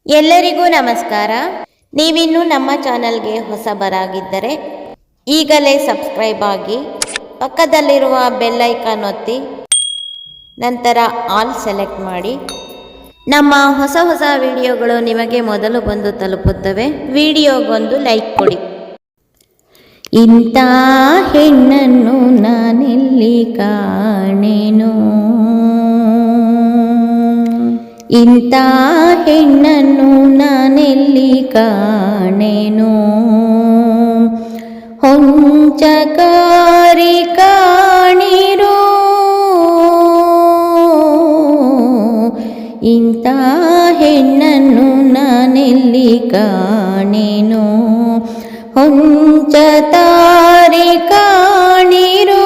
ಎಲ್ಲರಿಗೂ ನಮಸ್ಕಾರ. ನೀವಿನ್ನೂ ನಮ್ಮ ಚಾನಲ್ಗೆ ಹೊಸಬರಾಗಿದ್ದರೆ ಈಗಲೇ ಸಬ್ಸ್ಕ್ರೈಬ್ ಆಗಿ, ಪಕ್ಕದಲ್ಲಿರುವ ಬೆಲ್ ಐಕಾನ್ ಒತ್ತಿ, ನಂತರ ಆಲ್ ಸೆಲೆಕ್ಟ್ ಮಾಡಿ. ನಮ್ಮ ಹೊಸ ವಿಡಿಯೋಗಳು ನಿಮಗೆ ಮೊದಲು ಬಂದು ತಲುಪುತ್ತವೆ. ವಿಡಿಯೋಗೊಂದು ಲೈಕ್ ಕೊಡಿ. ಇಂಥ ಹೆಣ್ಣನ್ನು ನಾನೆಲ್ಲಿ ಕಾಣೆನು, ಇಂಥ ಹೆಣ್ಣನ್ನು ನಾನೆಲ್ಲಿ ಕಾಣೆನು, ಹೊಂಚಕಾರಿ ಕಾಣಿರೋ, ಇಂಥ ಹೆಣ್ಣನ್ನು ನಾನೆಲ್ಲಿ ಕಾಣೆನು, ಹೊಂಚತಾರಿ ಕಾಣಿರೋ,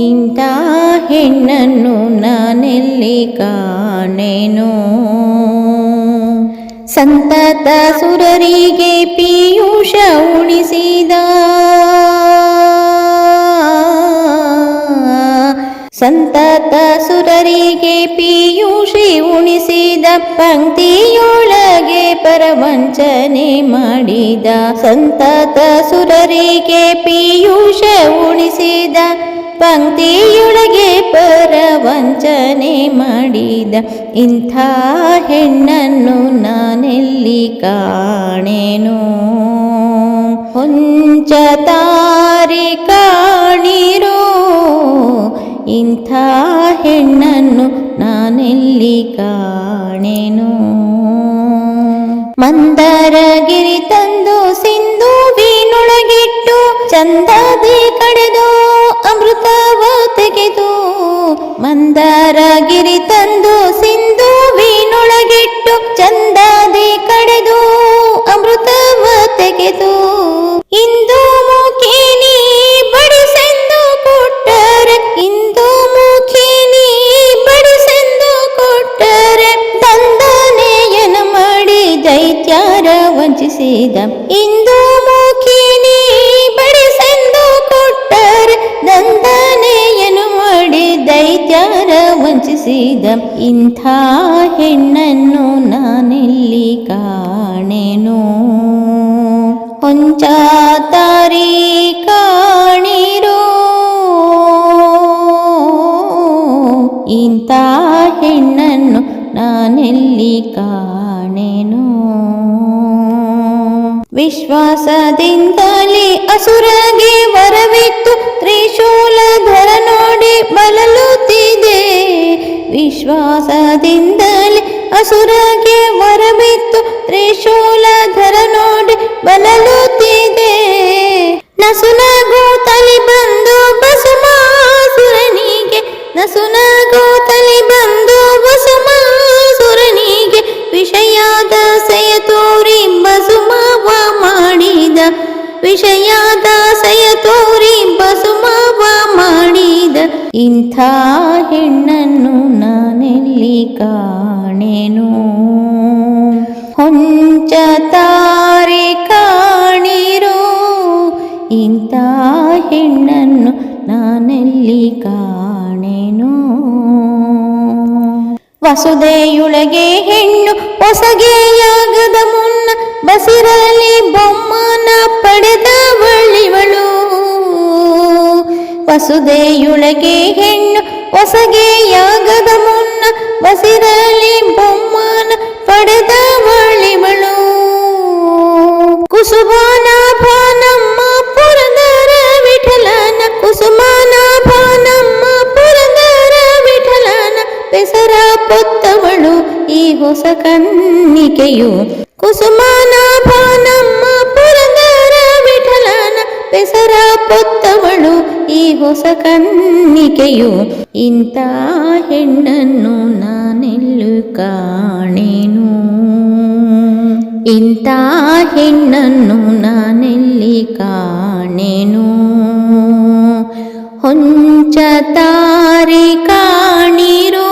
ಇಂಥ ಹೆಣ್ಣನ್ನು ನಾನೆಲ್ಲಿ ಕಾಣೆನು. ಸಂತತ ಸುರರಿಗೆ ಪೀಯೂಷ ಉಣಿಸಿದ, ಸಂತತ ಸುರರಿಗೆ ಪೀಯೂಷಿ ಉಣಿಸಿದ, ಪಂಕ್ತಿಯೊಳಗೆ ಪರವಂಚನೆ ಮಾಡಿದ, ಸಂತತ ಸುರರಿಗೆ ಪೀಯೂಷ ಉಣಿಸಿದ, ಪಂಕ್ತಿಯೊಳಗೆ ಪರವಂಚನೆ ಮಾಡಿದ, ಇಂಥ ಹೆಣ್ಣನ್ನು ನಾನೆಲ್ಲಿ ಕಾಣೆನು, ಹೊಂಚತಾರಿ ಕಾಣಿರೋ, ಇಂಥ ಹೆಣ್ಣನ್ನು ನಾನೆಲ್ಲಿ ಕಾಣೆನು. ಮಂದರಗಿರಿ ತಂದು ಸಿಂಧೂವಿನೊಳಗಿಟ್ಟು, ಚಂದದಿ ಕಡೆದು ಅಮೃತವ ತೆಗೆದು, ಮಂದರಗಿರಿ ತಂದು ಸಿಂಧೂವಿನೊಳಗಿಟ್ಟು, ಚಂದದಿ ಕಡೆದು ಅಮೃತವ ತೆಗೆದು, ಇಂದು ಮುಖಿನಿ ಬಡಿಸೆಂದು ಕೊಟ್ಟರೆ, ಇಂದು ಮುಖಿನಿ ಬಡಿಸೆಂದು ಕೊಟ್ಟರೆ, ದಂಡನೆಯನ ಮಾಡಿ ದೈತ್ಯರ ವಂಚಿಸಿದ, ಇಂದು ಮುಖಿನಿ ಬಡಿಸೆಂದು ಕೊಟ್ಟರೆ, ದಂಡನೆಯನು ಮಾಡಿ ದೈತ್ಯರ ವಂಚಿಸಿದ, ಇಂಥ ಹೆಣ್ಣನ್ನು ನಾನೆಲ್ಲಿ ಕಾಣೆನು, ಹೊಂಚತಾರಿ ಕಾಣಿರೋ, ಇಂಥ ಹೆಣ್ಣನ್ನು ನಾನೆಲ್ಲಿ ಕಾಣೆನು. ವಿಶ್ವಾಸದಿಂದಲೇ ಅಸುರಗೆ ವರವಿತ್ತು, ತ್ರಿಶೂಲಧರ ನೋಡಿ ಬಳಲುತ್ತಿದೆ, ವಿಶ್ವಾಸದಿಂದಲೇ ಅಸುರಗೆ ವರವಿತ್ತು, ತ್ರಿಶೂಲಧರ ನೋಡಿ ಬಳಲುತ್ತಿದೆ, ನಸುನಗುತ್ತಲಿ ಬಂದು ಭಸ್ಮಾಸುರನಿಗೆ, ನಸುನಗುತ್ತಲಿ ಬಂದು ಭಸ್ಮಾಸುರನಿಗೆ, ವಿಷಯಾದಾಸೆಯ ತೋರಿ ಭಸ್ಮವ ಮಾಡಿದ, ವಿಷಯಾದಾಸೆಯ ತೋರಿ ಭಸ್ಮವ ಮಾಡಿದ, ಇಂಥ ಹೆಣ್ಣನ್ನು ನಾನೆಲ್ಲಿ ಕಾಣೆನು, ಹೊಂಚತಾರಿ ಕಾಣಿರೋ, ಇಂಥ ಹೆಣ್ಣನ್ನು ನಾನೆಲ್ಲಿ ಕಾಣೆನು. ವಸುದೆಯೊಳಗೆ ಹೆಣ್ಣು ಹೊಸಗೆಯಾಗದ ಮುನ್ನ, ಬಸಿರಲಿ ಬೊಮ್ಮನ ಪಡೆದವಳಿವಳು, ವಸುದೆಯೊಳಗೆ ಹೆಣ್ಣು ಹೊಸಗೆಯಾಗದ ಮುನ್ನ, ಬಸಿರಲಿ ಬೊಮ್ಮನ ಪಡೆದವಳಿವಳು, ಕುಸುಮಾನಾಭನಮ್ಮ ಪುರಂದರ ವಿಠಲನ, ಕುಸುಮಾನಾಭನಮ್ಮ ಪುರಂದರ ವಿಠಲನ, ಬೆಸರ ಪೊತ್ತವಳು ಈ ಹೊಸ ಕನ್ನಿಕೆಯು, ಕುಸುಮಾನಾಭನಮ್ಮ ಪುರಂದರ ವಿಠಲನ, ಬೆಸರ ಪೊತ್ತವಳು ಈ ಹೊಸ ಕನ್ನಿಕೆಯು, ಇಂಥ ಹೆಣ್ಣನ್ನು ನಾನೆಲ್ಲೂ ಕಾಣೆನು, ಇಂಥ ಹೆಣ್ಣನ್ನು ನಾನೆಲ್ಲಿ ಕಾಣೆನು, ಹೊಂಚತಾರಿ ಕಾಣಿರೋ,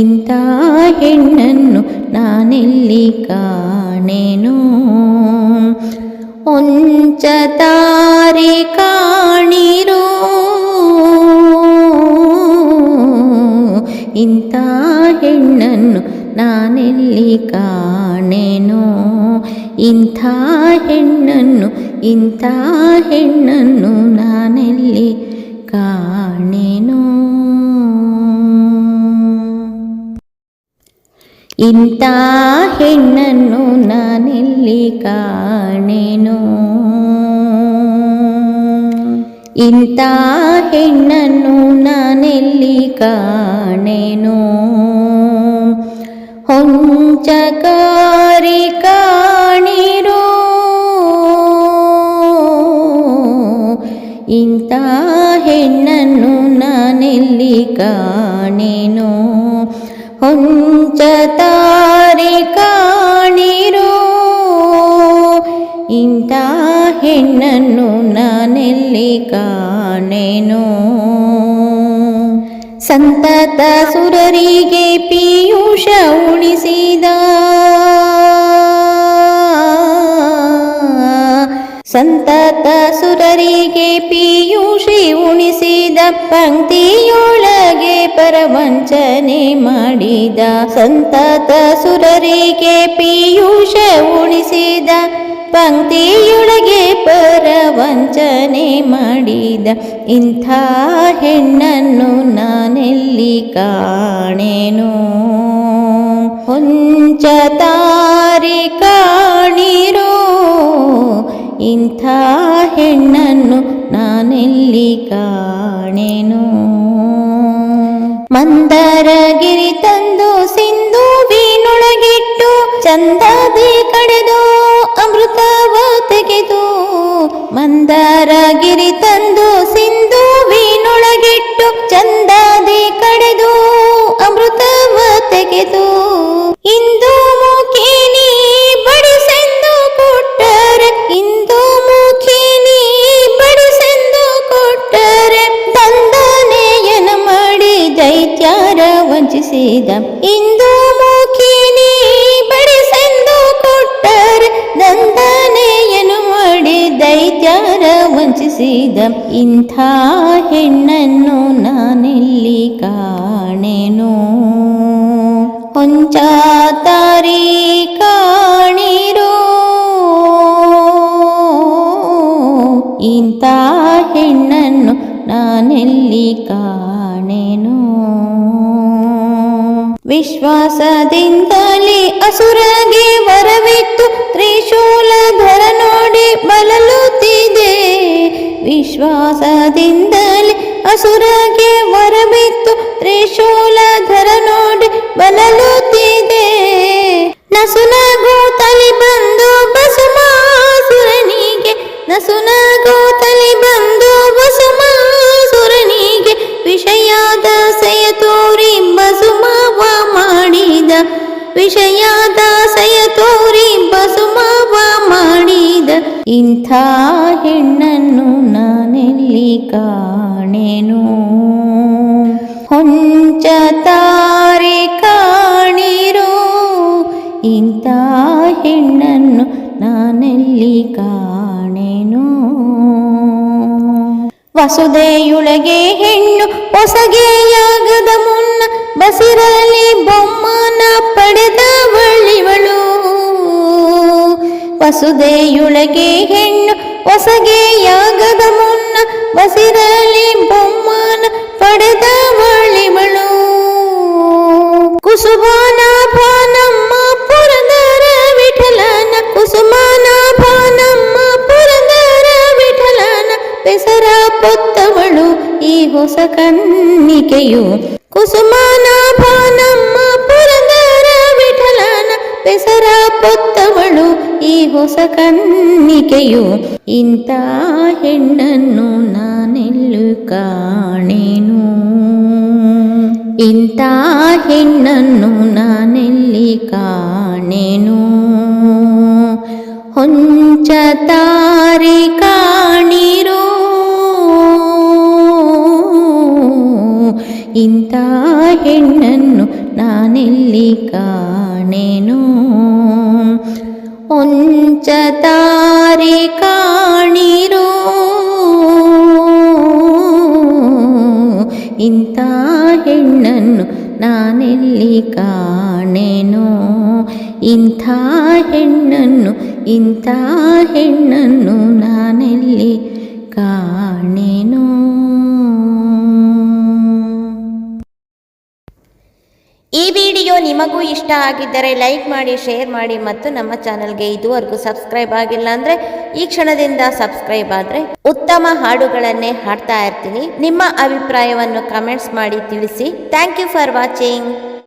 ಇಂಥ ಹೆಣ್ಣನ್ನು ನಾನೆಲ್ಲಿ ಕಾಣೆನು, ಹೊಂಚತಾರಿ ಕಾಣಿರೋ, ಇಂಥ ಹೆಣ್ಣನ್ನು ನಾನೆಲ್ಲಿ ಕಾಣೆನೋ, ಇಂಥ ಹೆಣ್ಣನ್ನು ನಾನೆಲ್ಲಿ ಕಾಣೆನೋ. ಇಂಥ ಹೆಣ್ಣನ್ನು ನಾನೆಲ್ಲಿ ಕಾಣೆನೋ, ಇಂಥ ಹೆಣ್ಣನ್ನು ನಾನೆಲ್ಲಿ ಕಾಣೆನೋ. ಹೊಂಚಕಾರಿ ಕಾಣಿರೋ, ಇಂಥ ಹೆಣ್ಣನ್ನು ನಾನೆಲ್ಲಿ ಕಾಣೆನೋ. ಹೊಂಚತಾರಿ ಕಾಣಿರೋ, ಇಂಥ ಹೆಣ್ಣನ್ನು ನಾನೆಲ್ಲಿ ಕಾಣೆನೋ. ಸಂತತ ಸುರರಿಗೆ ಪೀಯೂಷ ಉಣಿಸಿದ, ಸಂತತ ಸುರರಿಗೆ ಪೀಯೂಷಿ ಉಣಿಸಿದ, ಪಂಕ್ತಿಯೊಳಗೆ ಪರವಂಚನೆ ಮಾಡಿದ. ಸಂತತ ಸುರರಿಗೆ ಪೀಯೂಷ ಉಣಿಸಿದ, ಪಂಕ್ತಿಯೊಳಗೆ ಪರವಂಚನೆ ಮಾಡಿದ. ಇಂಥ ಹೆಣ್ಣನ್ನು ನಾನೆಲ್ಲಿ ಕಾಣೆನೋ. ಹೊಂಚತಾರಿ ಕಾಣಿರೋ, ಇಂಥ ಹೆಣ್ಣನ್ನು ನಾನೆಲ್ಲಿ ಕಾಣೆನೋ. ಮಂದರಗಿರಿ ತಂದು ಸಿಂಧುವಿನೊಳಗಿಟ್ಟು, ಚಂದದಿ ಕಡೆದು ಅಮೃತವ ತೆಗೆದು. ಮಂದರಗಿರಿ ತಂದು ಸಿಂಧುವಿನೊಳಗಿಟ್ಟು, ಚಂದದಿ ಕಡೆದು ಅಮೃತವ ತೆಗೆದು. ಇಂದು ಮುಖಿನಿ ಬಡಿಸೆಂದು ಕೊಟ್ಟರೆ, ಇಂದು ಮುಖಿನಿ ಬಡಿಸೆಂದು ಕೊಟ್ಟರೆ, ದಂಡನೆಯನ ಮಾಡಿ ದೈತ್ಯರ ವಂಚಿಸಿದ. ಇಂದು ಮುಖಿನಿ ಬಡಿಸೆಂದು ಕೊಟ್ಟರೆ, ದಂಡನೆಯನು ಮಾಡಿ ದೈತ್ಯರ ವಂಚಿಸಿದ. ಇಂಥ ಹೆಣ್ಣನ್ನು ನಾನೆಲ್ಲಿ ಕಾಣೆನೋ. ಹೊಂಚತಾರಿ ಕಾಣಿರೋ, ಇಂಥ ಹೆಣ್ಣನ್ನು ನಾನೆಲ್ಲಿ ಕಾಣೆನೋ. ವಿಶ್ವಾಸದಿಂದಲೇ ಅಸುರಗೆ ವರವಿತ್ತು, ತ್ರಿಶೂಲಧರ ನೋಡಿ ಬಳಲುತ್ತಿದೆ. ವಿಶ್ವಾಸದಿಂದಲೇ ಅಸುರಗೆ ವರವಿತ್ತು, ತ್ರಿಶೂಲಧರ ನೋಡಿ ಬಳಲುತ್ತಿದೆ. ನಸುನಗೋತಲಿ ಬಂದು ಭಸ್ಮಾಸುರನಿಗೆ, ನಸುನಗೋತಲಿ ಬಂದು ಭಸ್ಮಾಸುರನಿಗೆ, ವಿಷಯಾದಾಸೆಯ ತೋರಿ ಭಸ್ಮವ ಮಾಡಿದ. ವಿಷಯಾದಾಸೆಯ ತೋರಿ ಭಸ್ಮವ ಮಾಡಿದ. ಇಂಥ ಹೆಣ್ಣನ್ನು ನಾನೆಲ್ಲಿ ಕಾಣೆನೋ. ಹೊಂಚತಾರಿ ಕಾಣಿರೋ, ಇಂಥ ಹೆಣ್ಣನ್ನು ನಾನೆಲ್ಲಿ ಕಾಣೆನೋ. ವಸುದೆಯೊಳಗೆ ಹೆಣ್ಣು ಹೊಸಗೆಯಾಗದ ಮುನ್ನ, ಬಸಿರಲಿ ಬೊಮ್ಮನ ಪಡೆದವಳಿವಳು. ವಸುದೆಯೊಳಗೆ ಹೆಣ್ಣು ಹೊಸಗೆಯಾಗದ ಮುನ್ನ, ಬಸಿರಲಿ ಬೊಮ್ಮನ ಪಡೆದವಳಿವಳು. ಕುಸುಮಾನಾಭ ನಮ್ಮ ಪುರಂದರ ವಿಠಲನ, ಕುಸುಮಾನಾಭ ನಮ್ಮ ಪುರಂದರ ವಿಠಲನ, ಬೆಸರ ಪೊತ್ತವಳು ಈ ಹೊಸ ಕನ್ನಿಕೆಯು. ಕುಸುಮಾನಾಭ ನಮ್ಮ ಪುರಂದರ ವಿಠಲನ, ಬೆಸರ ಪೊತ್ತವಳು ಈ ಹೊಸ ಕನ್ನಿಕೆಯು. ಇಂಥ ಹೆಣ್ಣನ್ನು ನಾನೆಲ್ಲೂ ಕಾಣೆನೋ. ಇಂಥ ಹೆಣ್ಣನ್ನು ನಾನೆಲ್ಲಿ ಕಾಣೆನೋ. ಹೊಂಚತಾರಿ ಕಾಣಿರೋ, ಇಂಥ ಹೆಣ್ಣನ್ನು ನಾನೆಲ್ಲಿ ಕಾಣೆನೋ. ಹೊಂಚತಾರಿ ಕಾಣಿರೋ, ಇಂಥ ಹೆಣ್ಣನ್ನು ನಾನೆಲ್ಲಿ ಕಾಣೆನೋ. ಇಂಥ ಹೆಣ್ಣನ್ನು ಇಂಥ ಹೆಣ್ಣನ್ನು ನಾನೆಲ್ಲಿ ಕಾಣೆನೋ. ಈ ವಿಡಿಯೋ ನಿಮಗೂ ಇಷ್ಟ ಆಗಿದ್ದರೆ ಲೈಕ್ ಮಾಡಿ, ಶೇರ್ ಮಾಡಿ ಮತ್ತು ನಮ್ಮ ಚಾನಲ್ಗೆ ಇದುವರೆಗೂ ಸಬ್ಸ್ಕ್ರೈಬ್ ಆಗಿಲ್ಲ ಅಂದರೆ ಈ ಕ್ಷಣದಿಂದ ಸಬ್ಸ್ಕ್ರೈಬ್ ಆದರೆ ಉತ್ತಮ ಹಾಡುಗಳನ್ನೇ ಹಾಡ್ತಾ ಇರ್ತೀನಿ. ನಿಮ್ಮ ಅಭಿಪ್ರಾಯವನ್ನು ಕಮೆಂಟ್ಸ್ ಮಾಡಿ ತಿಳಿಸಿ. Thank you for watching.